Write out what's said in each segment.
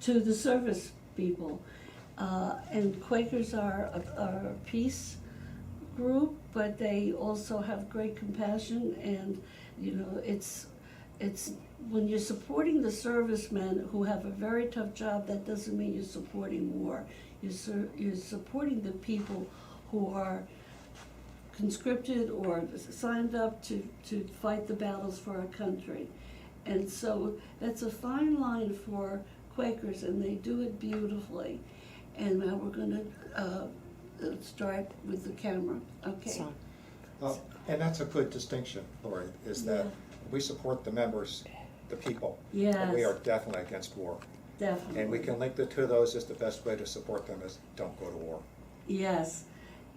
to the service people. And Quakers are a peace group, but they also have great compassion, and, you know, it's when you're supporting the servicemen who have a very tough job, that doesn't mean you're supporting war. You're supporting the people who are conscripted or signed up to fight the battles for our country. And so that's a fine line for Quakers, and they do it beautifully. And now we're gonna start with the camera, okay? And that's a good distinction, Lori, is that Yeah. we support the members, the people. Yes. And we are definitely against war. Definitely. And we can link the two of those as the best way to support them is don't go to war. Yes,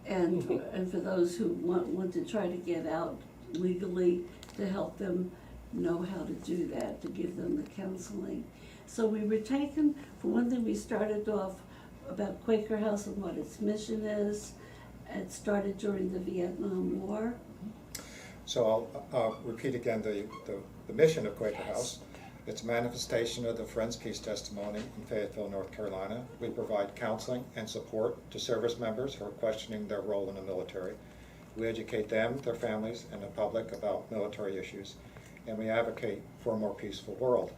and for those who want to try to get out legally, to help them know how to do that, to give them the counseling. So we were taken, for one thing, we started off about Quaker House and what its mission is. It started during the Vietnam War. So I'll repeat again the mission of Quaker House. It's a manifestation of the Friends Peace Testimony in Fayetteville, North Carolina. We provide counseling and support to service members who are questioning their role in the military. We educate them, their families, and the public about military issues, and we advocate for a more peaceful world.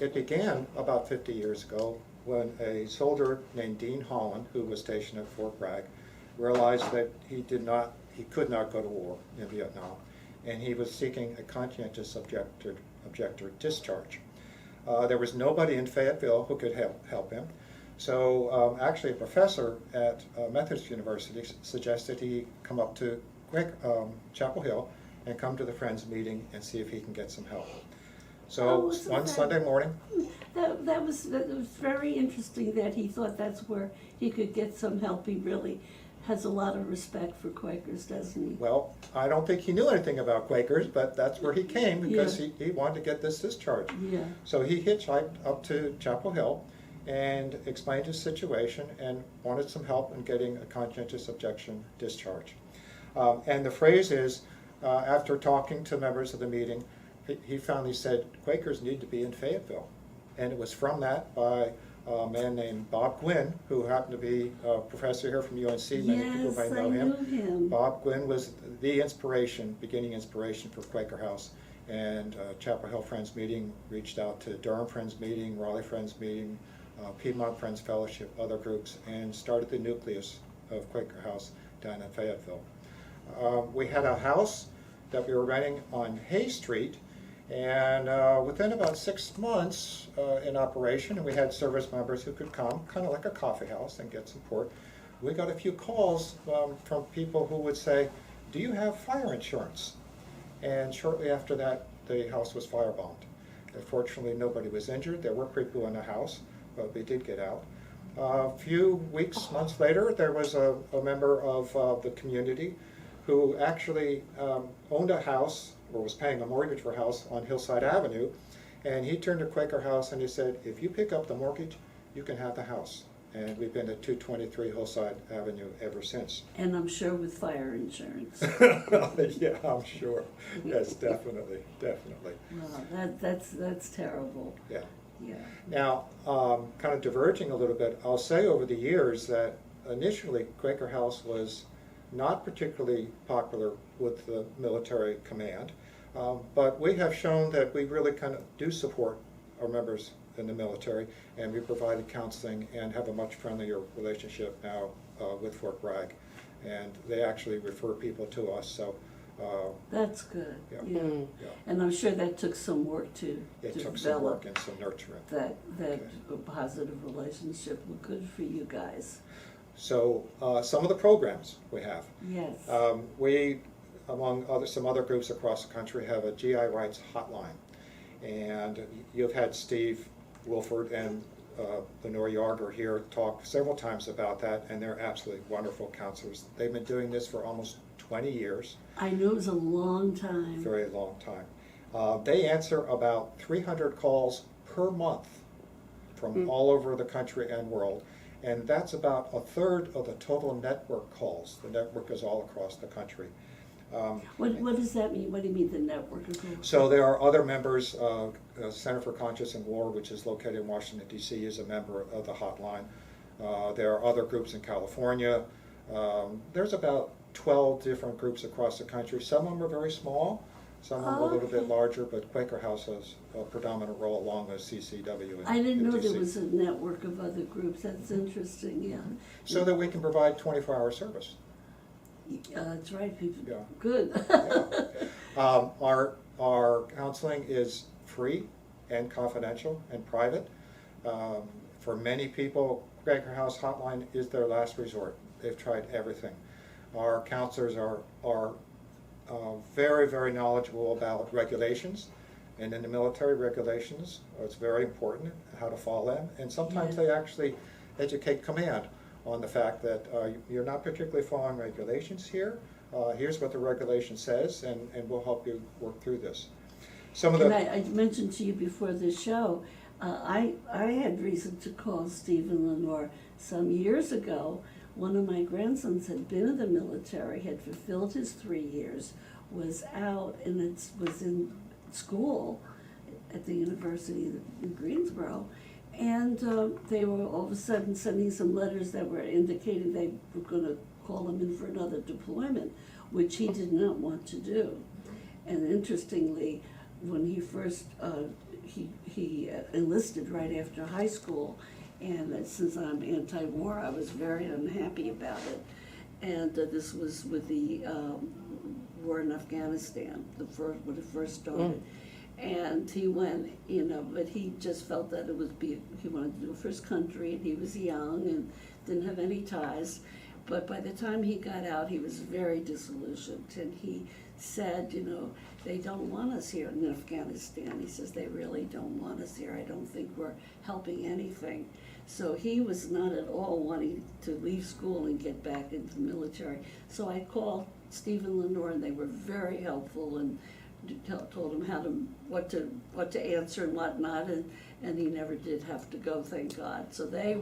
It began about 50 years ago when a soldier named Dean Holland, who was stationed at Fort Bragg, realized that he could not go to war in Vietnam, and he was seeking a conscientious objector discharge. There was nobody in Fayetteville who could help him. So actually a professor at Methodist University suggested he come up to Chapel Hill and come to the Friends meeting and see if he can get some help. So one Sunday morning. That was very interesting that he thought that's where he could get some help. He really has a lot of respect for Quakers, doesn't he? Well, I don't think he knew anything about Quakers, but that's where he came because he wanted to get this discharge. Yeah. So he hitchhiked up to Chapel Hill and explained his situation and wanted some help in getting a conscientious objection discharge. And the phrase is, after talking to members of the meeting, he finally said, Quakers need to be in Fayetteville. And it was from that by a man named Bob Gwynn, who happened to be a professor here from UNC. Many people Yes, may I know him. knew him. Bob Gwynn was the beginning inspiration for Quaker House. And Chapel Hill Friends Meeting reached out to Durham Friends Meeting, Raleigh Friends Meeting, Piedmont Friends Fellowship, other groups, and started the nucleus of Quaker House down in Fayetteville. We had a house that we were renting on Hay Street, and within about 6 months in operation, and we had service members who could come, kind of like a coffee house, and get support. We got a few calls from people who would say, do you have fire insurance? And shortly after that, the house was firebombed. Fortunately, nobody was injured. There were people in the house, but we did get out. A few weeks, months later, there was a member of the community who actually owned a house, or was paying a mortgage for a house on Hillside Avenue, and he turned to Quaker House and he said, if you pick up the mortgage, you can have the house. And we've been at 223 Hillside Avenue ever since. And I'm sure with fire insurance. Yeah, I'm sure. Yes, definitely. Wow, that's terrible. Yeah. Yeah. Now, kind of diverging a little bit, I'll say over the years that initially Quaker House was not particularly popular with the military command, but we have shown that we really kind of do support our members in the military, and we provided counseling and have a much friendlier relationship now with Fort Bragg, and they actually refer people to us. So that's good. Yeah. Yeah. And I'm sure that took some work to took some develop work and some nurturing. that positive relationship. Well, good for you guys. So some of the programs we have. Yes. We, among some other groups across the country, have a GI rights hotline, and you've had Steve Wilford and Lenore Yarger here talk several times about that, and they're absolutely wonderful counselors. They've been doing this for almost 20 years. I knew it was a long time. Very long time. They answer about 300 calls per month from all over the country and world, and that's about a third of the total network calls. The network is all across the country. What does that mean? What do you mean, the network of groups? So there are other members. Center for Conscience and War, which is located in Washington, D.C., is a member of the hotline. There are other groups in California. There's about 12 different groups across the country. Some of them are very small, some of them are a little bit larger, but Quaker House has a predominant role along with CCW in I didn't know DC. there was a network of other groups. That's interesting, yeah. So that we can provide 24-hour service. That's right, people. Yeah. Good. Yeah. Our counseling is free and confidential and private. For many people, Quaker House Hotline is their last resort. They've tried everything. Our counselors are very, very knowledgeable about regulations, and in the military regulations, it's very important how to follow them, and sometimes they actually educate command on the fact that you're not particularly following regulations here. Here's what the regulation says, and we'll help you work through this. Some of the And I mentioned to you before the show, I had reason to call Stephen Lenore some years ago. One of my grandsons had been in the military, had fulfilled his 3 years, was out, and was in school at the University in Greensboro. And they were all of a sudden sending some letters that were indicating they were going to call him in for another deployment, which he did not want to do. And interestingly, when he first, he enlisted right after high school, and since I'm anti-war, I was very unhappy about it. And this was with the war in Afghanistan, when it first started. And he went, but he just felt that he wanted to do it for his country, and he was young and didn't have any ties. But by the time he got out, he was very disillusioned, and he said, they don't want us here in Afghanistan. He says, they really don't want us here. I don't think we're helping anything. So he was not at all wanting to leave school and get back into the military. So I called Stephen Lenore, and they were very helpful and told him what to answer and what not, and he never did have to go, thank God. So they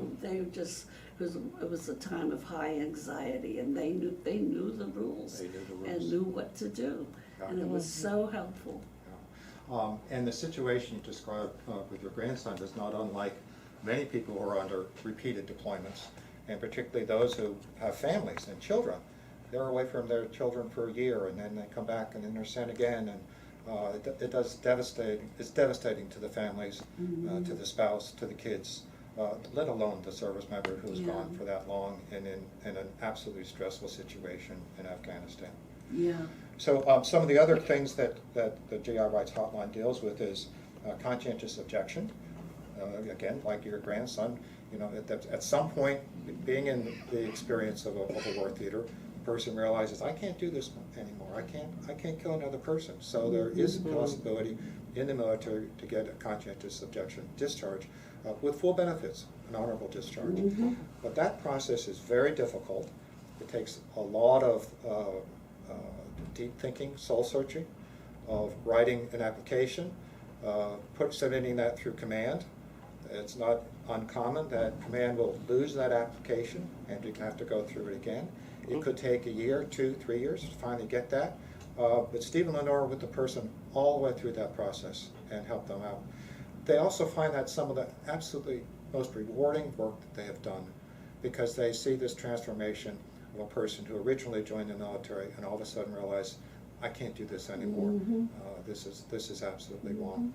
just, it was a time of high anxiety, and they knew the rules and knew what to do, and it was so helpful. Yeah. And the situation you described with your grandson is not unlike many people who are under repeated deployments, and particularly those who have families and children. They're away from their children for a year, and then they come back and then they're sent again, and it's devastating to the families, to the spouse, to the kids, let alone the service member who's gone for that long and in an absolutely stressful situation in Afghanistan. Yeah. So some of the other things that the GI Rights Hotline deals with is conscientious objection. Again, like your grandson, at some point, being in the experience of a war theater, the person realizes, I can't do this anymore. I can't kill another person. So there is a possibility in the military to get a conscientious objection discharge with full benefits, an honorable discharge. But that process is very difficult. It takes a lot of deep thinking, soul searching, of writing an application, submitting that through command. It's not uncommon that command will lose that application and you have to go through it again. It could take a year, 2, 3 years to finally get that. But Stephen Lenore with the person all the way through that process and help them out. They also find that some of the absolutely most rewarding work that they have done, because they see this transformation of a person who originally joined the military and all of a sudden realized, I can't do this anymore. This is absolutely wrong.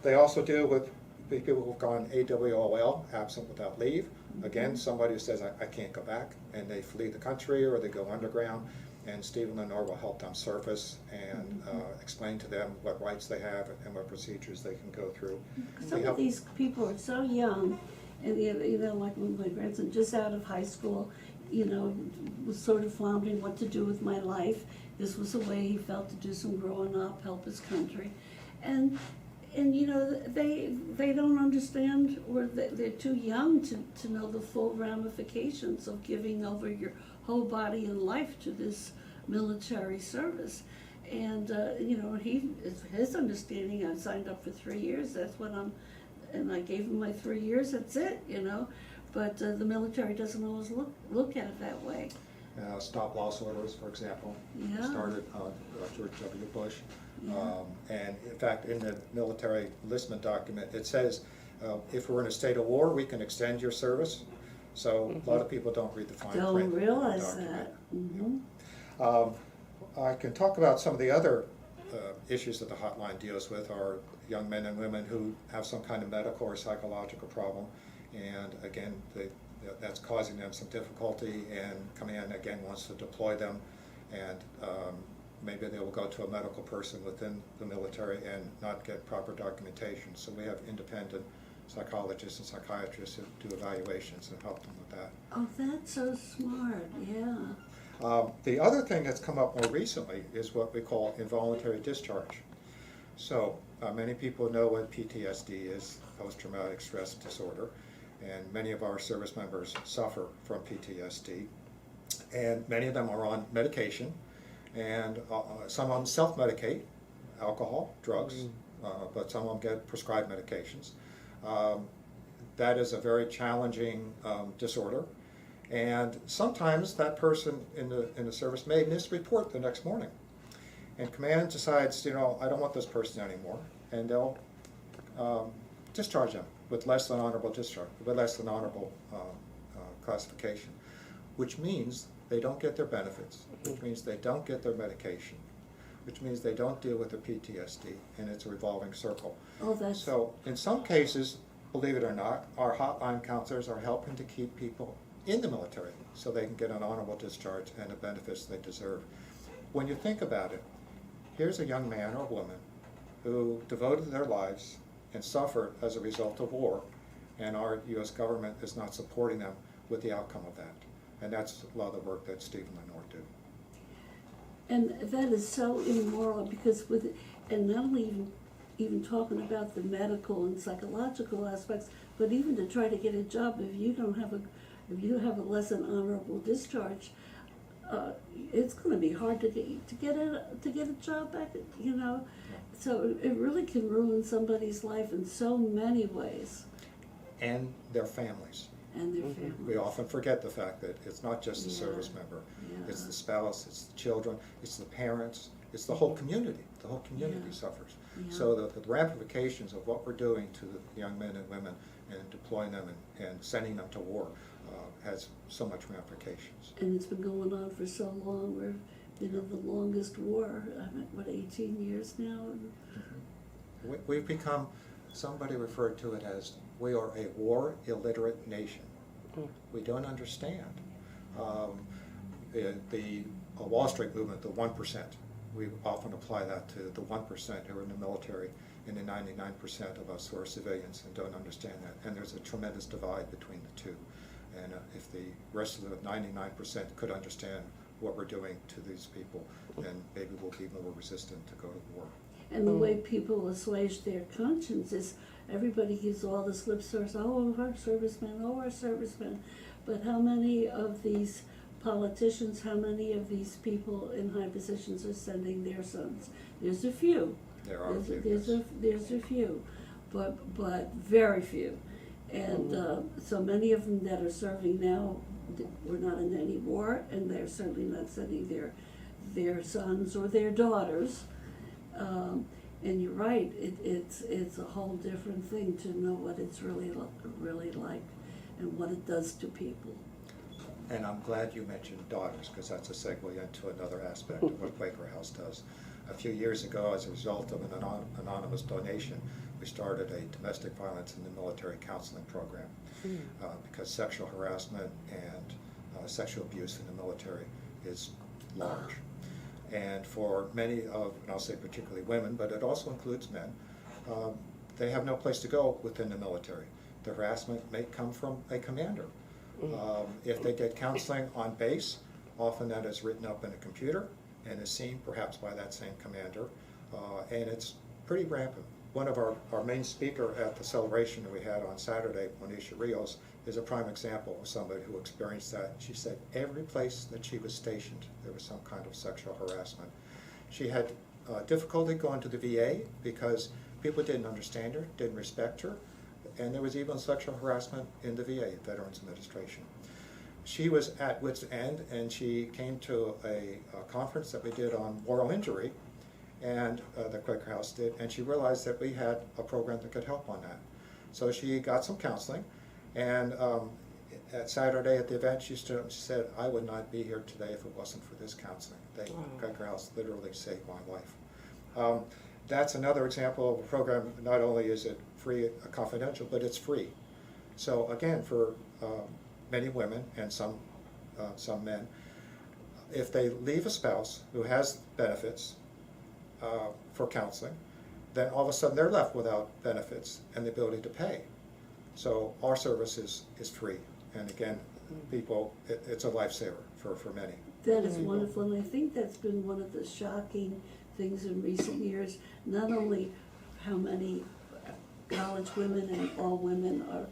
They also deal with people who've gone AWOL, absent without leave. Again, somebody who says, I can't go back, and they flee the country or they go underground, and Stephen Lenore will help them surface and explain to them what rights they have and what procedures they can go through. Some of these people are so young, and like my grandson, just out of high school, was sort of floundering what to do with my life. This was a way he felt to do some growing up, help his country. And they don't understand, or they're too young to know the full ramifications of giving over your whole body and life to this military service. And his understanding, I signed up for 3 years, that's what and I gave him my 3 years, that's it, But the military doesn't always look at it that way. Stop loss orders, for example, Yeah. started George W. Bush. Yeah. And in fact, in the military enlistment document, it says, if we're in a state of war, we can extend your service. So a lot of people don't read the fine print. Don't of the realize document. that. I can talk about some of the other issues that the hotline deals with are young men and women who have some kind of medical or psychological problem, and again, that's causing them some difficulty, and command again wants to deploy them, and maybe they will go to a medical person within the military and not get proper documentation. So we have independent psychologists and psychiatrists who do evaluations and help them with that. Oh, that's so smart, yeah. The other thing that's come up more recently is what we call involuntary discharge. So many people know what PTSD is, post-traumatic stress disorder, and many of our service members suffer from PTSD, and many of them are on medication, and some of them self-medicate, alcohol, drugs, but some of them get prescribed medications. That is a very challenging disorder. And sometimes that person in the service may misreport the next morning. And command decides, I don't want this person anymore. And they'll discharge them with less than honorable discharge, with less than honorable classification, which means they don't get their benefits, which means they don't get their medication, which means they don't deal with their PTSD, and it's a revolving circle. Oh, that's... So in some cases, believe it or not, our hotline counselors are helping to keep people in the military so they can get an honorable discharge and the benefits they deserve. When you think about it, here's a young man or woman who devoted their lives and suffered as a result of war, and our U.S. government is not supporting them with the outcome of that. And that's a lot of the work that Steve and Lenore do. And that is so immoral, because and not only even talking about the medical and psychological aspects, but even to try to get a job, if you have a less than honorable discharge, it's going to be hard to get a job back. So it really can ruin somebody's life in so many ways. And their families. And their families. We often forget the fact that it's not just the service member. Yeah. It's the spouse, it's the children, it's the parents, it's the whole community. The whole community suffers. Yeah. So the ramifications of what we're doing to the young men and women and deploying them and sending them to war has so much ramifications. And it's been going on for so long. We've been in the longest war, 18 years now? We've become, somebody referred to it as, we are a war illiterate nation. We don't understand. The Wall Street movement, the 1%, we often apply that to the 1% who are in the military, and the 99% of us who are civilians and don't understand that. And there's a tremendous divide between the two. And if the rest of the 99% could understand what we're doing to these people, then maybe we'll be more resistant to go to war. And the way people assuage their conscience is everybody gives all this lip service, oh, our servicemen. But how many of these politicians, how many of these people in high positions are sending their sons? There's a few. There are a few. There's a few, but very few. And so many of them that are serving now were not in any war, and they're certainly not sending their sons or their daughters. And you're right, it's a whole different thing to know what it's really like and what it does to people. And I'm glad you mentioned daughters, because that's a segue into another aspect of what Quaker House does. A few years ago, as a result of an anonymous donation, we started a domestic violence in the military counseling program, because sexual harassment and sexual abuse in the military is large. And for many of, and I'll say particularly women, but it also includes men, they have no place to go within the military. The harassment may come from a commander. If they get counseling on base, often that is written up in a computer and is seen perhaps by that same commander, and it's pretty rampant. One of our main speaker at the celebration that we had on Saturday, Monisha Rios, is a prime example of somebody who experienced that. She said every place that she was stationed, there was some kind of sexual harassment. She had difficulty going to the VA because people didn't understand her, didn't respect her, and there was even sexual harassment in the VA, Veterans Administration. she was at wit's end, and she came to a conference that we did on moral injury, and the Quaker House did, and she realized that we had a program that could help on that. So she got some counseling, and at Saturday at the event, she stood up and she said, "I would not be here today if it wasn't for this counseling. Quaker House literally saved my life." That's another example of a program. Not only is it free, confidential, but it's free. So again, for many women and some men, if they leave a spouse who has benefits for counseling, then all of a sudden they're left without benefits and the ability to pay. So our service is free, and again, people, it's a lifesaver for many. That is wonderful, and I think that's been one of the shocking things in recent years. Not only how many college women and all women are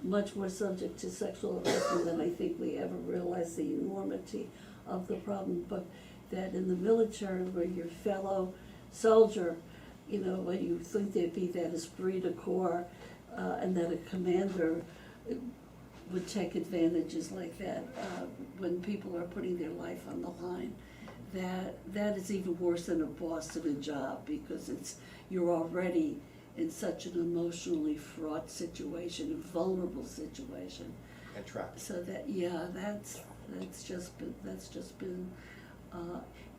much more subject to sexual harassment than I think we ever realized the enormity of the problem, but that in the military, where your fellow soldier, you know, when you think there'd be that esprit de corps, and that a commander would take advantages like that when people are putting their life on the line. That is even worse than a boss at a job, because you're already in such an emotionally fraught situation, a vulnerable situation. And trapped. So that's just been,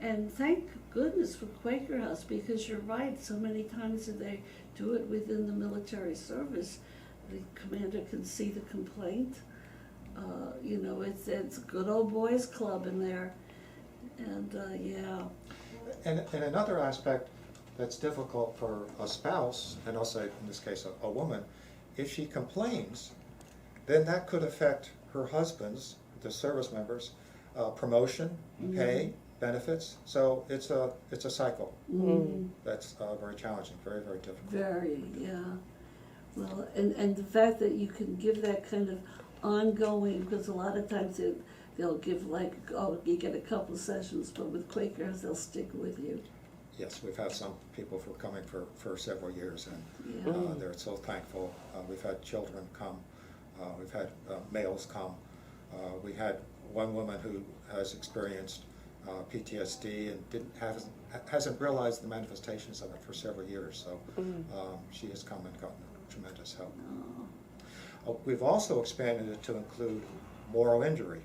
and thank goodness for Quaker House, because you're right, so many times that they do it within the military service, the commander can see the complaint. You know, it's a good old boys club in there, and yeah. And another aspect that's difficult for a spouse, and I'll say in this case a woman, if she complains, then that could affect her husband's, the service members, promotion, pay, benefits. So it's a cycle. That's very challenging, very, very difficult. Very, yeah. Well, and the fact that you can give that kind of ongoing, because a lot of times they'll give like, oh, you get a couple sessions, but with Quaker House, they'll stick with you. Yes, we've had some people for coming for several years, and Yeah. they're so thankful. We've had children come, we've had males come. We had one woman who has experienced PTSD and hasn't realized the manifestations of it for several years, so she has come and gotten tremendous help. We've also expanded it to include moral injury,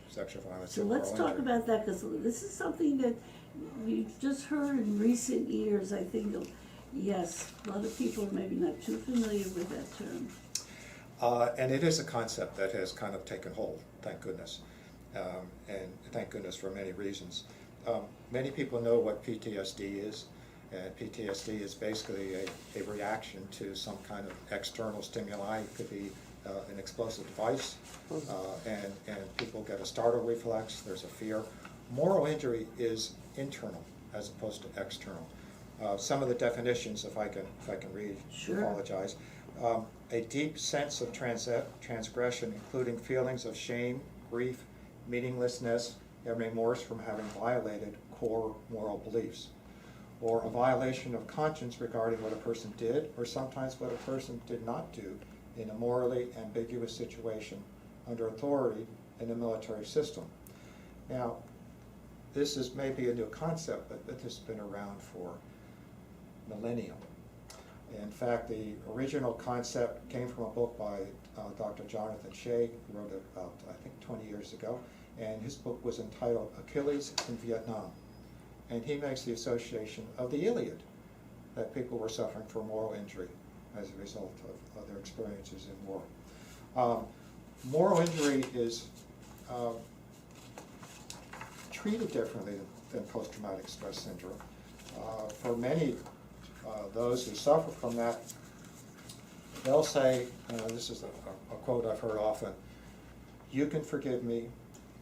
sexual violence. So and let's moral talk injury. about that, because this is something that we've just heard in recent years. I think, yes, a lot of people are maybe not too familiar with that term. And it is a concept that has kind of taken hold, thank goodness, and thank goodness for many reasons. Many people know what PTSD is, and PTSD is basically a reaction to some kind of external stimuli. It could be an explosive device, and people get a startle reflex, there's a fear. Moral injury is internal as opposed to external. Some of the definitions, if I can read, Sure. apologize. A deep sense of transgression, including feelings of shame, grief, meaninglessness, and remorse from having violated core moral beliefs, or a violation of conscience regarding what a person did, or sometimes what a person did not do in a morally ambiguous situation under authority in the military system. Now, this is maybe a new concept, but this has been around for millennia. In fact, the original concept came from a book by Dr. Jonathan Shea, who wrote it about, I think, 20 years ago, and his book was entitled Achilles in Vietnam. And he makes the association of the Iliad, that people were suffering from moral injury as a result of their experiences in war. Moral injury is treated differently than post-traumatic stress syndrome. For many, those who suffer from that, they'll say, this is a quote I've heard often, "You can forgive me,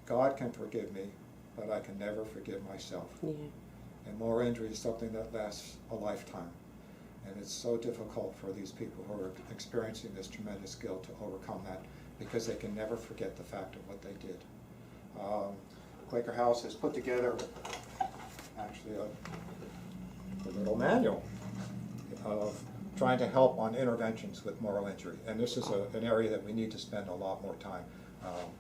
God can forgive me, but I can never forgive myself." Yeah. And moral injury is something that lasts a lifetime. And it's so difficult for these people who are experiencing this tremendous guilt to overcome that, because they can never forget the fact of what they did. Quaker House has put together actually a little manual of trying to help on interventions with moral injury. And this is an area that we need to spend a lot more time.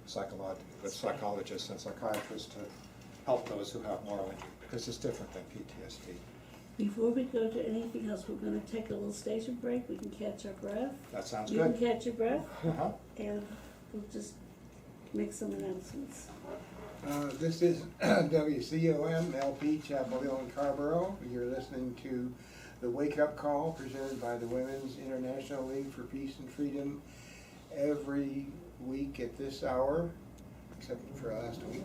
psychologists and psychiatrists to help those who have moral injury, because it's different than PTSD. Before we go to anything else, we're gonna take a little station break, we can catch our breath. That sounds You can good. catch your breath, Uh-huh. and we'll just make some announcements. This is WCOM LP Chapel Hill and Carborough. You're listening to the Wake Up Call presented by the Women's International League for Peace and Freedom every week at this hour, except for last week,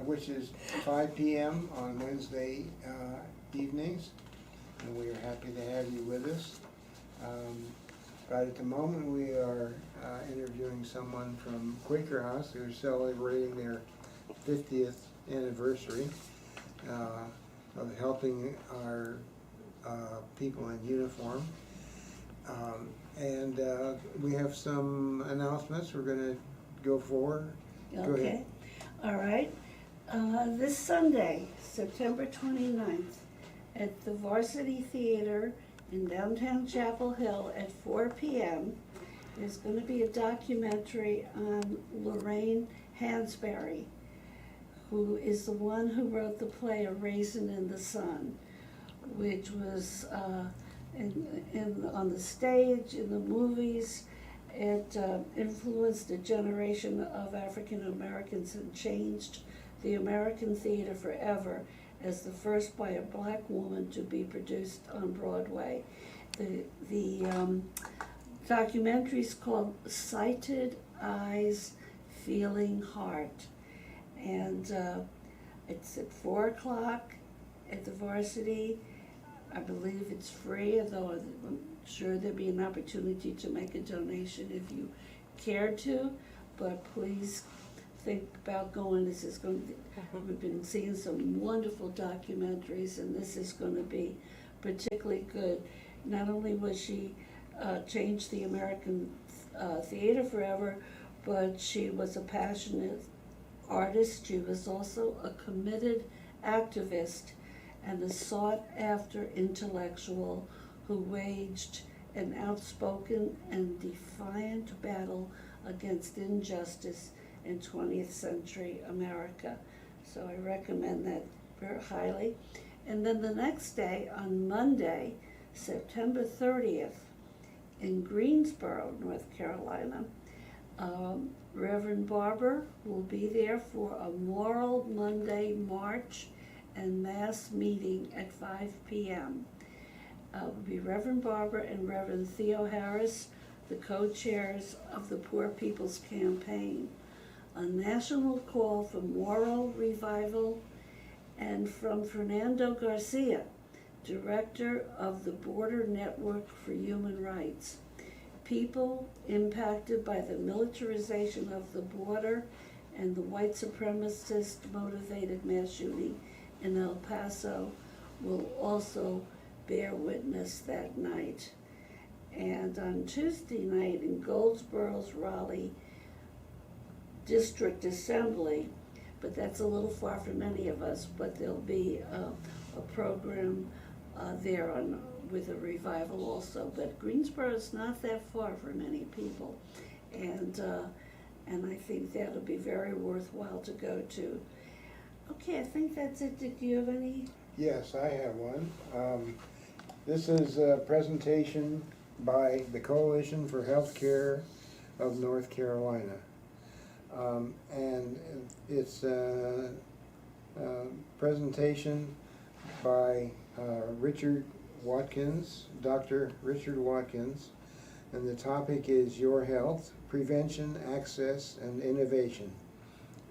which is 5 p.m. on Wednesday evenings, and we are happy to have you with us. Right at the moment, we are interviewing someone from Quaker House who is celebrating their 50th anniversary of helping our people in uniform. And we have some announcements we're going to go for. Go Okay, ahead. all right. This Sunday, September 29th, at the Varsity Theater in downtown Chapel Hill at 4 p.m., there's going to be a documentary on Lorraine Hansberry, who is the one who wrote the play A Raisin in the Sun, which was on the stage, in the movies. It influenced a generation of African Americans and changed the American theater forever as the first by a black woman to be produced on Broadway. The documentary is called Sighted Eyes, Feeling Heart. And it's at 4 o'clock at the Varsity. I believe it's free, although I'm sure there'll be an opportunity to make a donation if you care to, but please think about going. This is going to be, we've been seeing some wonderful documentaries, and this is going to be particularly good. Not only was she changed the American theater forever, but she was a passionate artist. She was also a committed activist and a sought-after intellectual who waged an outspoken and defiant battle against injustice in 20th century America. So I recommend that very highly. And then the next day, on Monday, September 30th, in Greensboro, North Carolina, Reverend Barber will be there for a Moral Monday March and Mass meeting at 5 p.m. Will be Reverend Barber and Reverend Theo Harris, the co-chairs of the Poor People's Campaign. A national call for moral revival, and from Fernando Garcia, director of the Border Network for Human Rights. People impacted by the militarization of the border and the white supremacist motivated mass shooting in El Paso will also bear witness that night. And on Tuesday night in Goldsboro's Raleigh District Assembly, but that's a little far for many of us, but there'll be a program there with a revival also. But Greensboro is not that far for many people, and I think that'll be very worthwhile to go to. Okay, I think that's it. Did you have any? Yes, I have one. This is a presentation by the Coalition for Healthcare of North Carolina. And it's a presentation by Richard Watkins, Dr. Richard Watkins, and the topic is Your Health, Prevention, Access, and Innovation.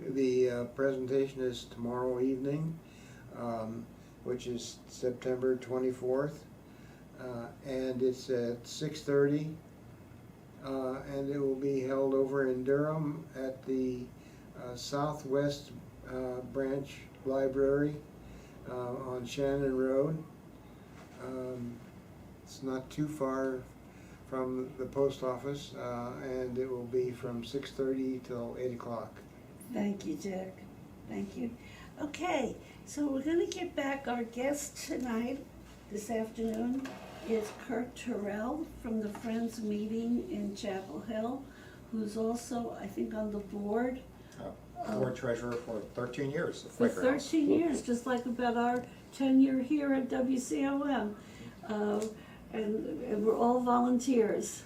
The presentation is tomorrow evening, which is September 24th, and it's at 6:30. And it will be held over in Durham at the Southwest Branch Library on Shannon Road. It's not too far from the post office, and it will be from 6:30 till 8 o'clock. Thank you, Jack. Thank you. Okay, so we're going to get back. Our guest tonight, this afternoon, is Curt Turell from the Friends meeting in Chapel Hill, who's also, I think, on the board. Board treasurer for 13 years of For Quaker House. 13 years, just like about our tenure here at WCOM. And we're all volunteers.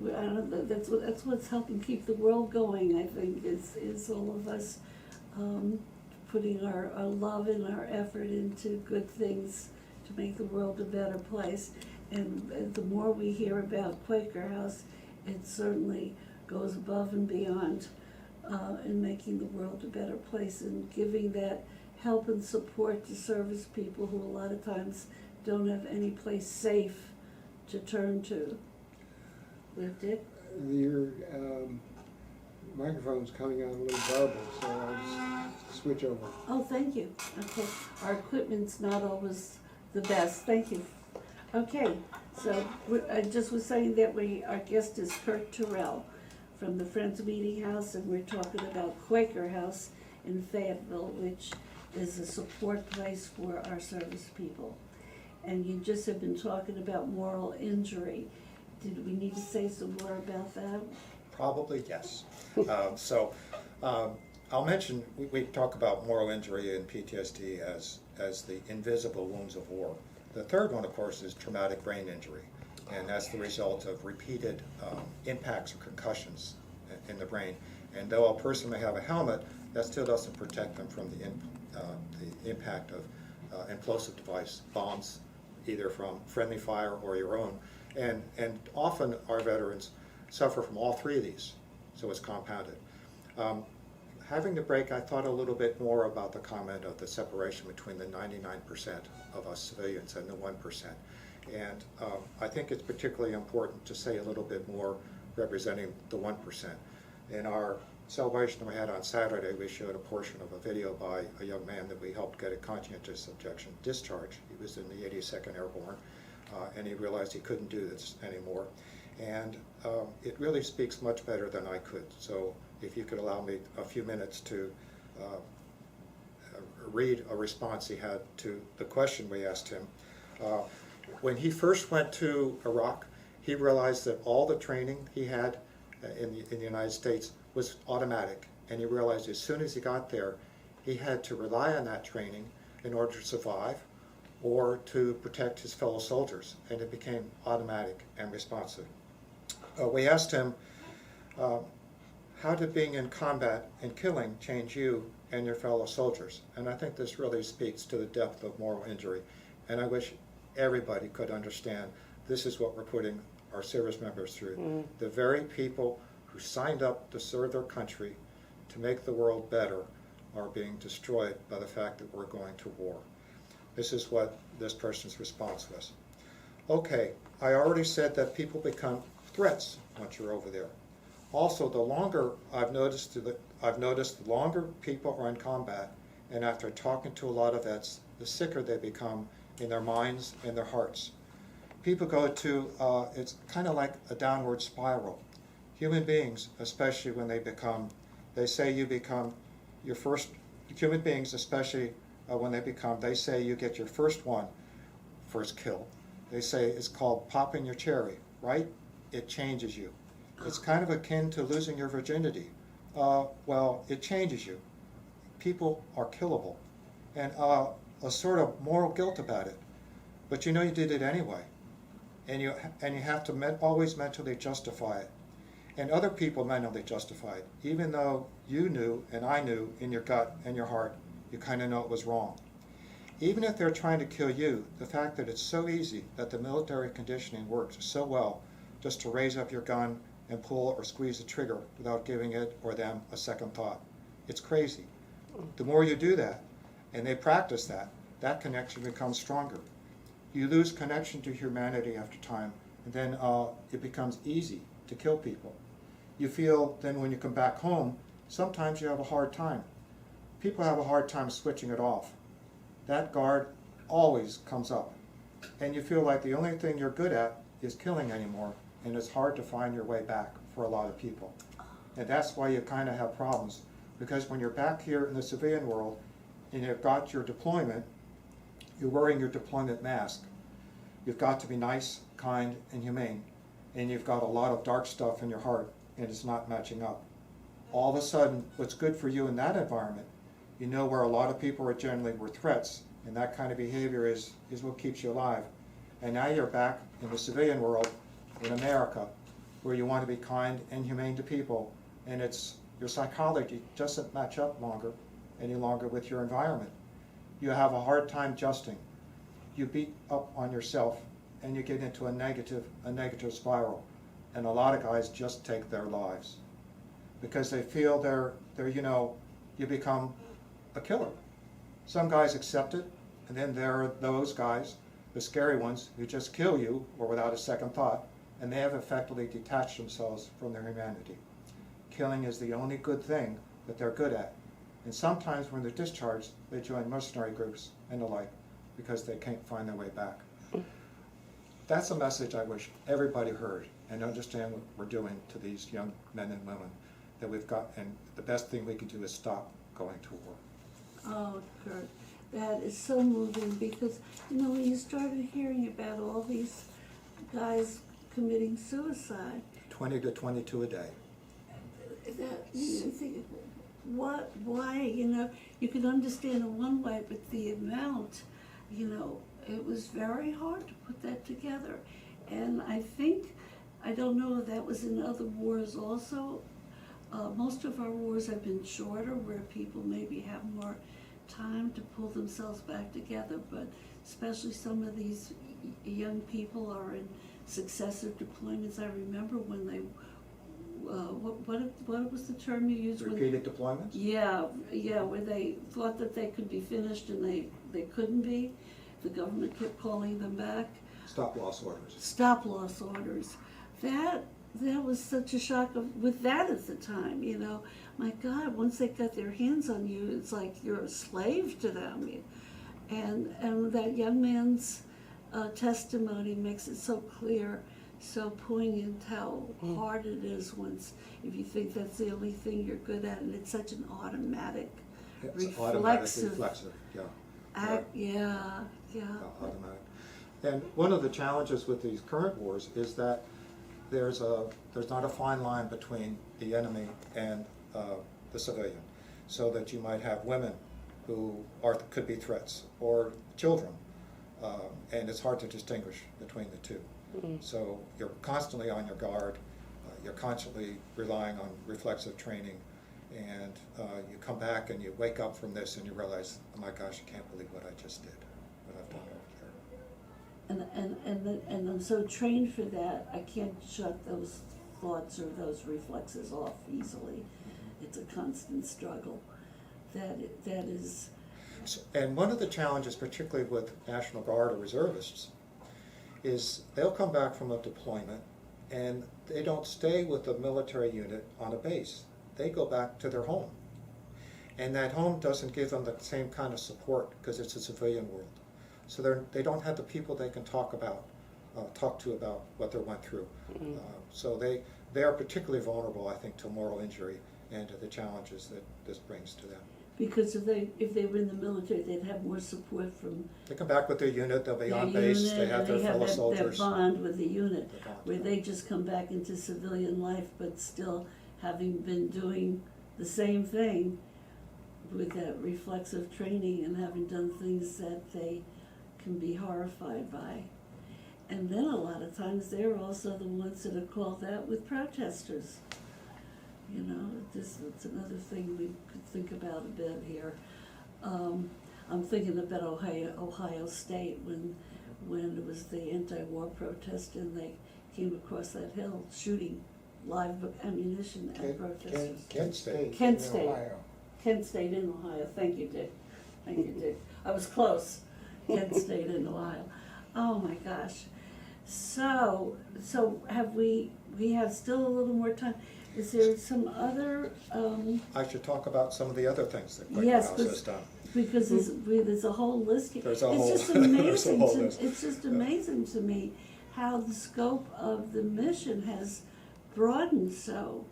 I don't know, that's what's helping keep the world going, I think, is all of us putting our love and our effort into good things to make the world a better place. And the more we hear about Quaker House, it certainly goes above and beyond in making the world a better place and giving that help and support to service people who a lot of times don't have any place safe to turn to. With Dick? Your microphone's coming on a little garbled, so I'll just switch over. Oh, thank you. Okay, our equipment's not always the best. Thank you. Okay, so I just was saying that our guest is Curt Turell from the Friends Meeting House, and we're talking about Quaker House in Fayetteville, which is a support place for our service people. And you just have been talking about moral injury. Did we need to say some more about that? Probably yes. I'll mention, we talk about moral injury and PTSD as the invisible wounds of war. The third one, of course, is traumatic brain injury, and that's the result of repeated impacts or concussions in the brain. And though a person may have a helmet, that still doesn't protect them from the impact of implosive device, bombs, either from friendly fire or your own. And often our veterans suffer from all three of these, so it's compounded. Having the break, I thought a little bit more about the comment of the separation between the 99% of us civilians and the 1%. And I think it's particularly important to say a little bit more representing the 1%. In our celebration we had on Saturday, we showed a portion of a video by a young man that we helped get a conscientious objection discharge. He was in the 82nd Airborne, and he realized he couldn't do this anymore. And it really speaks much better than I could. So if you could allow me a few minutes to read a response he had to the question we asked him. When he first went to Iraq, he realized that all the training he had in the United States was automatic, and he realized as soon as he got there, he had to rely on that training in order to survive or to protect his fellow soldiers, and it became automatic and responsive. We asked him, how did being in combat and killing change you and your fellow soldiers? And I think this really speaks to the depth of moral injury, and I wish everybody could understand this is what we're putting our service members through. The very people who signed up to serve their country to make the world better are being destroyed by the fact that we're going to war. This is what this person's response was. Okay, I already said that people become threats once you're over there. Also, the longer I've noticed the longer people are in combat, and after talking to a lot of vets, the sicker they become in their minds and their hearts. People go to, it's kind of like a downward spiral. Human beings, especially when they say you become your first, human beings, especially when they say you get your first kill. They say it's called popping your cherry, right? It changes you. It's kind of akin to losing your virginity. Well, it changes you. People are killable. And a sort of moral guilt about it. But you know you did it anyway. And you have to always mentally justify it. And other people mentally justify it, even though you knew and I knew in your gut and your heart, you kind of know it was wrong. Even if they're trying to kill you, the fact that it's so easy, that the military conditioning works so well, just to raise up your gun and pull or squeeze the trigger without giving it or them a second thought. It's crazy. The more you do that, and they practice that connection becomes stronger. You lose connection to humanity after time, and then it becomes easy to kill people. You feel then when you come back home, sometimes you have a hard time. People have a hard time switching it off. That guard always comes up. And you feel like the only thing you're good at is killing anymore, and it's hard to find your way back for a lot of people. And that's why you kind of have problems, because when you're back here in the civilian world and you've got your deployment, you're wearing your deployment mask. You've got to be nice, kind, and humane, and you've got a lot of dark stuff in your heart and it's not matching up. All of a sudden, what's good for you in that environment, you know where a lot of people are generally were threats, and that kind of behavior is what keeps you alive. And now you're back in the civilian world in America, where you want to be kind and humane to people, and it's your psychology doesn't match up any longer with your environment. You have a hard time adjusting. You beat up on yourself, and you get into a negative spiral. And a lot of guys just take their lives because they feel you become a killer. Some guys accept it, and then there are those guys, the scary ones, who just kill you or without a second thought, and they have effectively detached themselves from their humanity. Killing is the only good thing that they're good at. And sometimes when they're discharged, they join mercenary groups and the like because they can't find their way back. That's a message I wish everybody heard and understand what we're doing to these young men and women that we've got, and the best thing we can do is stop going to war. Oh, Curt, that is so moving because, when you started hearing about all these guys committing suicide, 20 to 22 a day. that, you think, why, you can understand in one way, but the amount, it was very hard to put that together. And I don't know if that was in other wars also. Most of our wars have been shorter, where people maybe have more time to pull themselves back together, but especially some of these young people are in successive deployments. I remember when they, what was the term you used? Repeated deployments? Yeah, where they thought that they could be finished and they couldn't be. The government kept calling them back. Stop-loss orders. Stop-loss orders. That was such a shock with that at the time, My God, once they got their hands on you, it's like you're a slave to them. And that young man's testimony makes it so clear, so poignant how hard it is if you think that's the only thing you're good at, and it's such an automatic, reflexive yeah. act. Yeah. Automatic. And one of the challenges with these current wars is that there's not a fine line between the enemy and the civilian, so that you might have women who could be threats, or children, and it's hard to distinguish between the two. So you're constantly on your guard, you're constantly relying on reflexive training, and you come back and you wake up from this and you realize, oh my gosh, I can't believe what I just did, what I've done over there. And I'm so trained for that, I can't shut those thoughts or those reflexes off easily. It's a constant struggle. That is. And one of the challenges, particularly with National Guard or reservists, is they'll come back from a deployment and they don't stay with the military unit on a base. They go back to their home. And that home doesn't give them the same kind of support because it's a civilian world. So they don't have the people they can talk to about what they went through. So they are particularly vulnerable, I think, to moral injury and to the challenges that this brings to them. Because if they were in the military, they'd have more support from They come back with their unit, they'll be their on base, unit, they have and their fellow soldiers. their bond with the unit, Their bond. where they just come back into civilian life, but still having been doing the same thing with that reflexive training and having done things that they can be horrified by. And then a lot of times they're also the ones that are called out with protesters. It's another thing we could think about a bit here. I'm thinking about Ohio State when it was the anti-war protest and they came across that hill shooting live ammunition at protesters. Kent State. Kent in State. Ohio. Kent State in Ohio. Thank you, Dick. I was close. Kent State in Ohio. Oh my gosh. So have we have still a little more time. Is there some other, I should talk about some of the other things that Quaker Yes, House has done. because there's a whole list here. There's a It's whole- just there's a amazing whole list. It's just amazing to me how the scope of the mission has broadened so,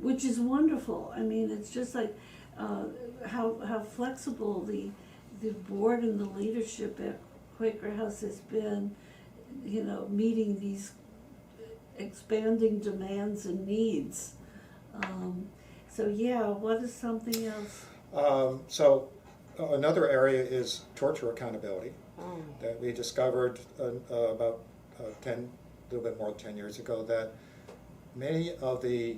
which is wonderful. I mean, it's just like how flexible the board and the leadership at Quaker House has been, meeting these expanding demands and needs. So yeah, what is something else? Another area is torture accountability Oh. that we discovered about 10, a little bit more than 10 years ago, that many of the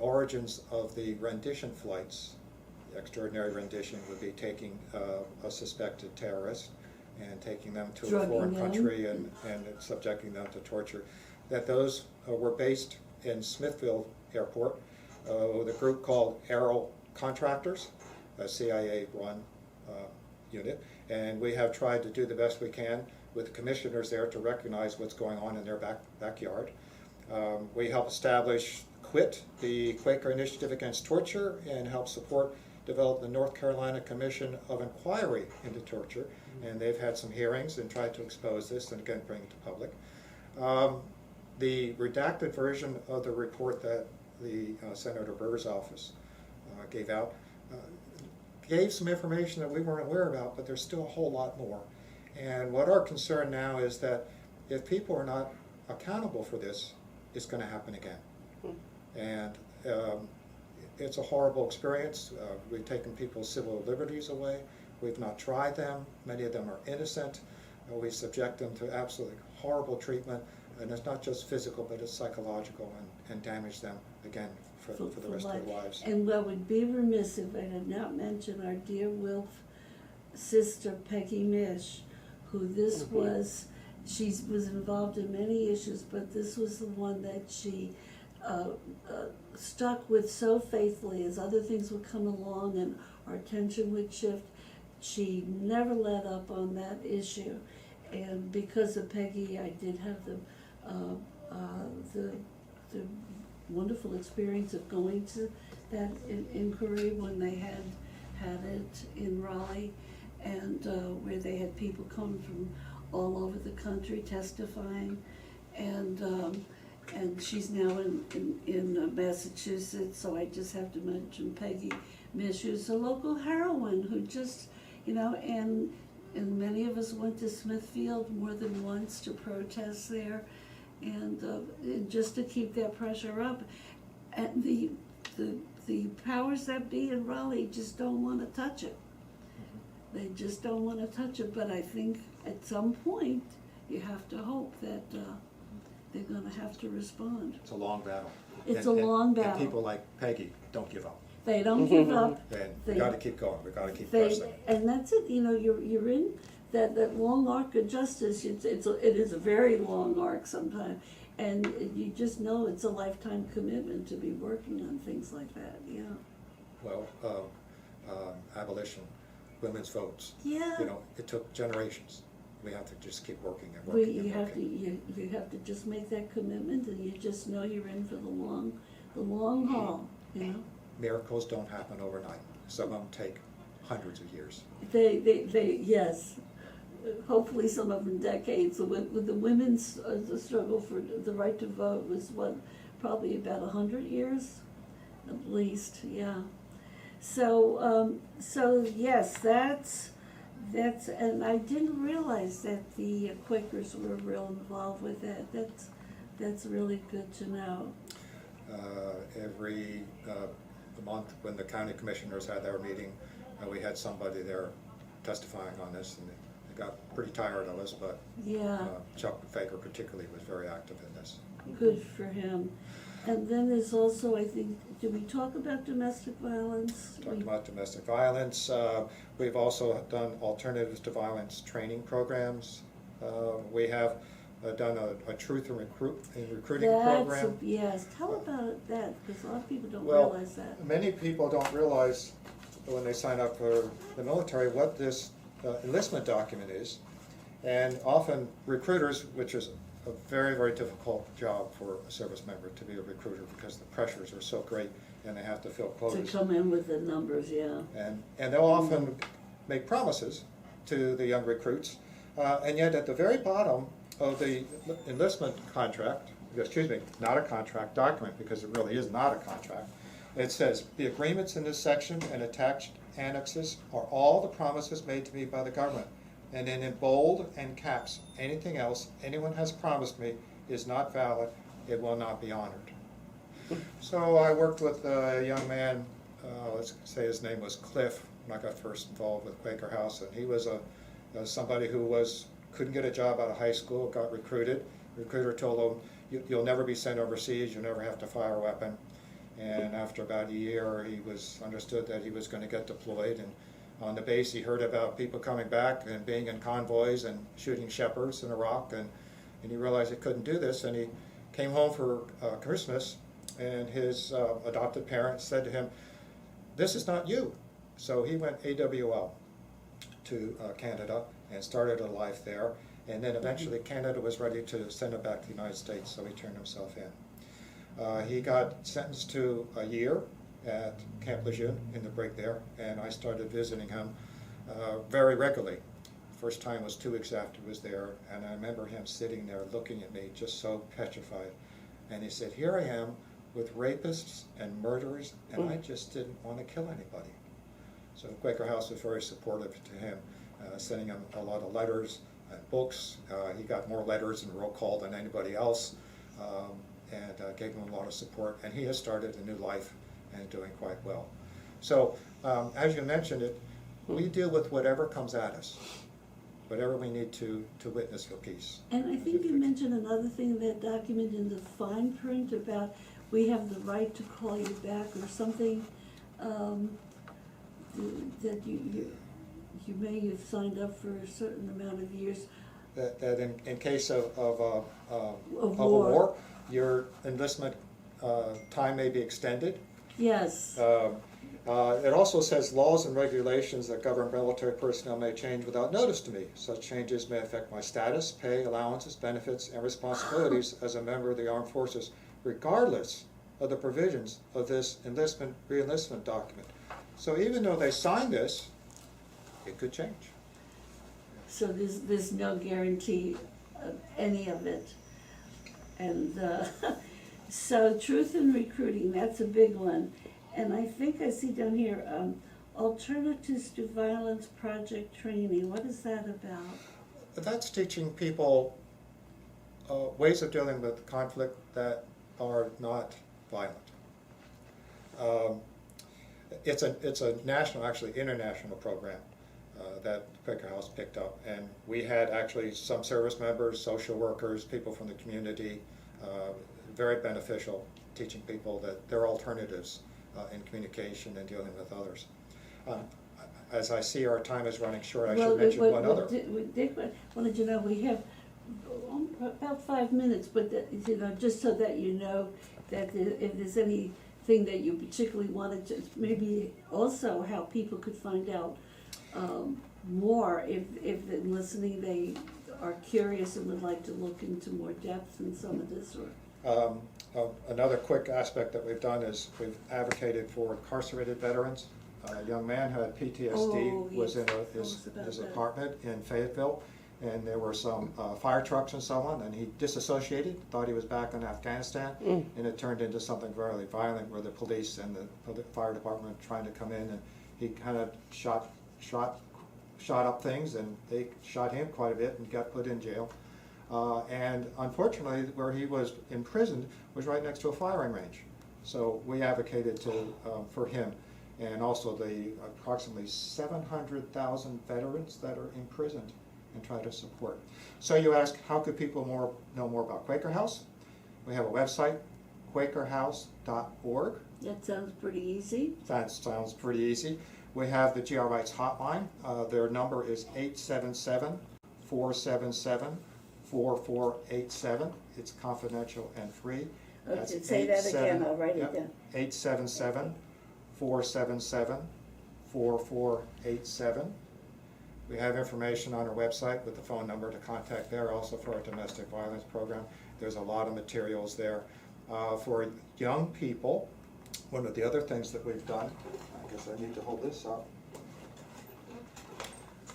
origins of the rendition flights, the extraordinary rendition would be taking a suspected terrorist and taking them to a Drugging foreign them. country and subjecting them to torture, that those were based in Smithfield Airport with a group called Aero Contractors, a CIA-run unit, and we have tried to do the best we can with the commissioners there to recognize what's going on in their backyard. We help establish QUIT, the Quaker Initiative Against Torture, and help support develop the North Carolina Commission of Inquiry into Torture, and they've had some hearings and tried to expose this and again bring it to public. The redacted version of the report that the Senator Burr's office gave out gave some information that we weren't aware about, but there's still a whole lot more. And what our concern now is that if people are not accountable for this, it's going to happen again. And it's a horrible experience. We've taken people's civil liberties away. We've not tried them. Many of them are innocent. We subject them to absolutely horrible treatment. And it's not just physical, but it's psychological, and damage them again for the rest of their lives. And what would be remiss if I did not mention our dear Wilf sister Peggy Mish, who this was, she was involved in many issues, but this was the one that she stuck with so faithfully as other things would come along and our attention would shift. She never let up on that issue, and because of Peggy, I did have the wonderful experience of going to that inquiry when they had it in Raleigh, and where they had people coming from all over the country testifying, and she's now in Massachusetts, so I just have to mention Peggy Mish, who's a local heroine who just, and many of us went to Smithfield more than once to protest there, and just to keep that pressure up. And the powers that be in Raleigh just don't want to touch it. They just don't want to touch it, but I think at some point you have to hope that they're going to have to respond. It's a long battle. It's a long battle. And people like Peggy don't give up. They don't give up. And we They- got to keep going. We got to keep pressing. And that's it. You're in that long arc of justice. It is a very long arc sometimes, and you just know it's a lifetime commitment to be working on things like that. Yeah. Well, abolition, women's votes. Yeah. It took generations. We have to just keep working and working and working. You have to just make that commitment, and you just know you're in for the long haul. Miracles don't happen overnight. Some of them take hundreds of years. They yes. Hopefully some of them decades. With the women's the struggle for the right to vote was probably about 100 years, at least. Yeah. So yes, that's, and I didn't realize that the Quakers were real involved with that. That's really good to know. Every month when the county commissioners had their meeting, we had somebody there testifying on this, and they got pretty tired of us, but Yeah. Chuck Fager particularly was very active in this. Good for him. And then there's also, I think, did we talk about domestic violence? Talked about domestic violence. We've also done alternatives to violence training programs. We have done a truth in recruiting program. Yes, tell about that, because a lot of people don't Well, realize that. many people don't realize when they sign up for the military what this enlistment document is. And often recruiters, which is a very, very difficult job for a service member to be a recruiter because the pressures are so great and they have to fill To quotas. come in with the numbers, yeah. And they'll often make promises to the young recruits, and yet at the very bottom of the enlistment contract, not a contract document, because it really is not a contract, it says, the agreements in this section and attached annexes are all the promises made to me by the government. And then in bold and caps, anything else anyone has promised me is not valid, it will not be honored. So I worked with a young man, let's say his name was Cliff, when I got first involved with Quaker House, and he was somebody who couldn't get a job out of high school, got recruited. Recruiter told him, you'll never be sent overseas, you'll never have to fire a weapon. And after about a year, he understood that he was going to get deployed, and on the base he heard about people coming back and being in convoys and shooting shepherds in Iraq, and he realized he couldn't do this, and he came home for Christmas, and his adopted parents said to him, "This is not you." So he went AWL to Canada and started a life there, and then eventually Canada was ready to send him back to the United States, so he turned himself in. He got sentenced to a year at Camp Lejeune in the brig there, and I started visiting him very regularly. First time was 2 weeks after he was there, and I remember him sitting there looking at me just so petrified. And he said, "Here I am with rapists and murderers, and I just didn't want to kill anybody." So Quaker House was very supportive to him, sending him a lot of letters and books. He got more letters and roll call than anybody else, and gave him a lot of support. And he has started a new life and doing quite well. So as you mentioned it, we deal with whatever comes at us, whatever we need to witness for peace. And I think you mentioned another thing in that document in the fine print about we have the right to call you back or something, that you may have signed up for a certain amount of years. That in case of a war. war, your enlistment time may be extended. Yes. It also says laws and regulations that govern military personnel may change without notice to me. Such changes may affect my status, pay, allowances, benefits, and responsibilities as a member of the armed forces, regardless of the provisions of this re-enlistment document. So even though they signed this, it could change. So there's no guarantee of any of it. And so truth in recruiting, that's a big one. And I think I see down here, Alternatives to Violence Project Training. What is that about? That's teaching people ways of dealing with conflict that are not violent. It's a national, actually international program that Quaker House picked up, and we had actually some service members, social workers, people from the community, very beneficial, teaching people that there are alternatives in communication and dealing with others. As I see our time is running short, I should mention one other. Dick wanted to know, we have about 5 minutes, but just so that you know that if there's anything that you particularly wanted to, maybe also how people could find out more if in listening they are curious and would like to look into more depth in some of this. Another quick aspect that we've done is we've advocated for incarcerated veterans. A young man who had PTSD was in his apartment in Fayetteville, and there were some fire trucks and so on, and he disassociated, thought he was back in Afghanistan, and it turned into something very violent where the police and the fire department were trying to come in, and he kind of shot up things, and they shot him quite a bit and got put in jail. And unfortunately, where he was imprisoned was right next to a firing range. So we advocated for him, and also the approximately 700,000 veterans that are imprisoned, and try to support. So you ask, how could people know more about Quaker House? We have a website, quakerhouse.org. That sounds pretty easy. That sounds pretty easy. We have the GR Rights Hotline. Their number is 877-477-4487. It's confidential and free. Okay, say that again, I'll write it down. 877-477-4487. We have information on our website with the phone number to contact there, also for our domestic violence program. There's a lot of materials there. For young people, one of the other things that we've done, I guess I need to hold this up.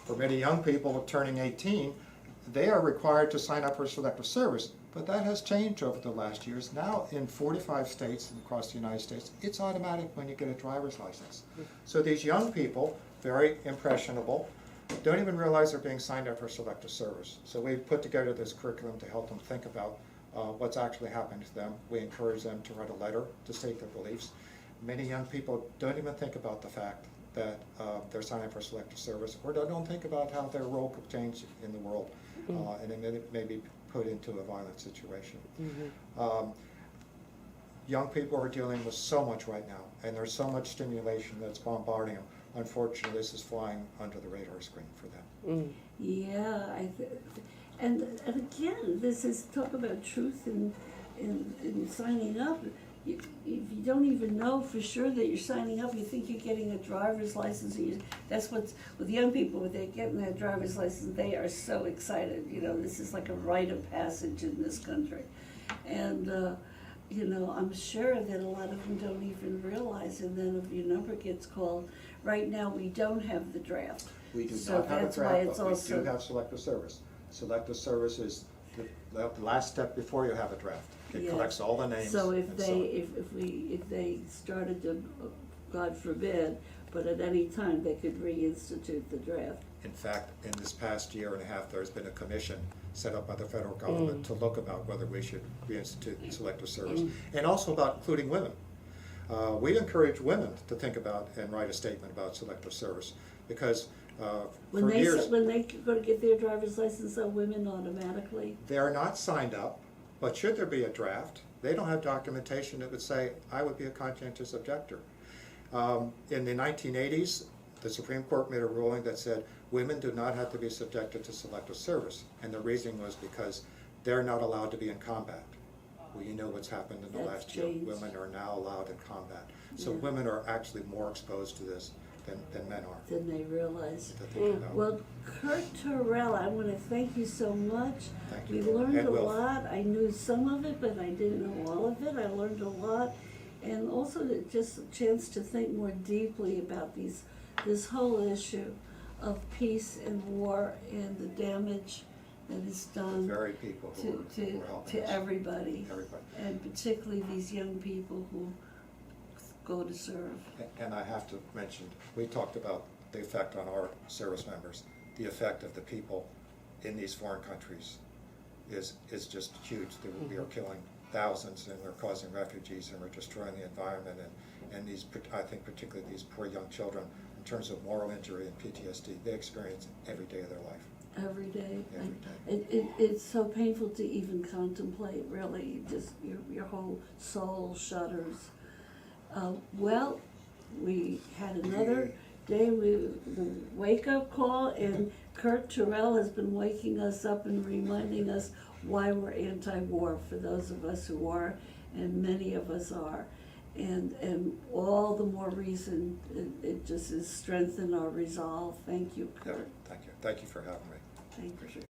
For many young people turning 18, they are required to sign up for selective service, but that has changed over the last years. Now in 45 states across the United States, it's automatic when you get a driver's license. So these young people, very impressionable, don't even realize they're being signed up for selective service. So we've put together this curriculum to help them think about what's actually happened to them. We encourage them to write a letter to state their beliefs. Many young people don't even think about the fact that they're signing for selective service, or they don't think about how their role could change in the world, and it may be put into a violent situation. Young people are dealing with so much right now, and there's so much stimulation that's bombarding them. Unfortunately, this is flying under the radar screen for them. Yeah, and again, this is talk about truth in signing up. If you don't even know for sure that you're signing up, you think you're getting a driver's license. That's what's with young people, when they're getting their driver's license, they are so excited. You know, this is like a rite of passage in this country. And, you know, I'm sure that a lot of them don't even realize, and then if your number gets called, right now we don't have the draft. We do So not have a that's why draft, it's but we also- do have selective service. Selective service is the last step before you have a draft. It Yeah. collects all the names. So if and they, if they started to, God forbid, but at any time they could reinstitute the draft. In fact, in this past year and a half, there's been a commission set up by the federal government to look about whether we should reinstitute selective service, and also about including women. We encourage women to think about and write a statement about selective service, because When for they, years, when they go to get their driver's license, are women automatically? they're not signed up, but should there be a draft, they don't have documentation that would say, I would be a conscientious objector. In the 1980s, the Supreme Court made a ruling that said women do not have to be subjected to selective service, and the reasoning was because they're not allowed to be in combat. Well, you know what's happened in the That's last year. changed. Women are now allowed in combat. So Yeah. women are actually more exposed to this than men are. Than they realize. To think about. Well, Curt Turell, I want to thank you so much. Thank We you. learned And a Will. lot. I knew some of it, but I didn't know all of it. I learned a lot. And also just a chance to think more deeply about this whole issue of peace and war and the damage that is The done very people who are helping to us. everybody. Everybody. And particularly these young people who go to serve. And I have to mention, we talked about the effect on our service members. The effect of the people in these foreign countries is just huge. We are killing thousands, and we're causing refugees, and we're destroying the environment, and these, I think particularly these poor young children, in terms of moral injury and PTSD, they experience every day of their life. Every day. Every day. It's so painful to even contemplate, really, just your whole soul shudders. Well, we had another day, the wake-up call, and Curt Turell has been waking us up and reminding us why we're anti-war, for those of us who are, and many of us are. And all the more reason, it just has strengthened our resolve. Thank you, Yeah, Curt. thank you. Thank you for having me. Thank you. Appreciate it.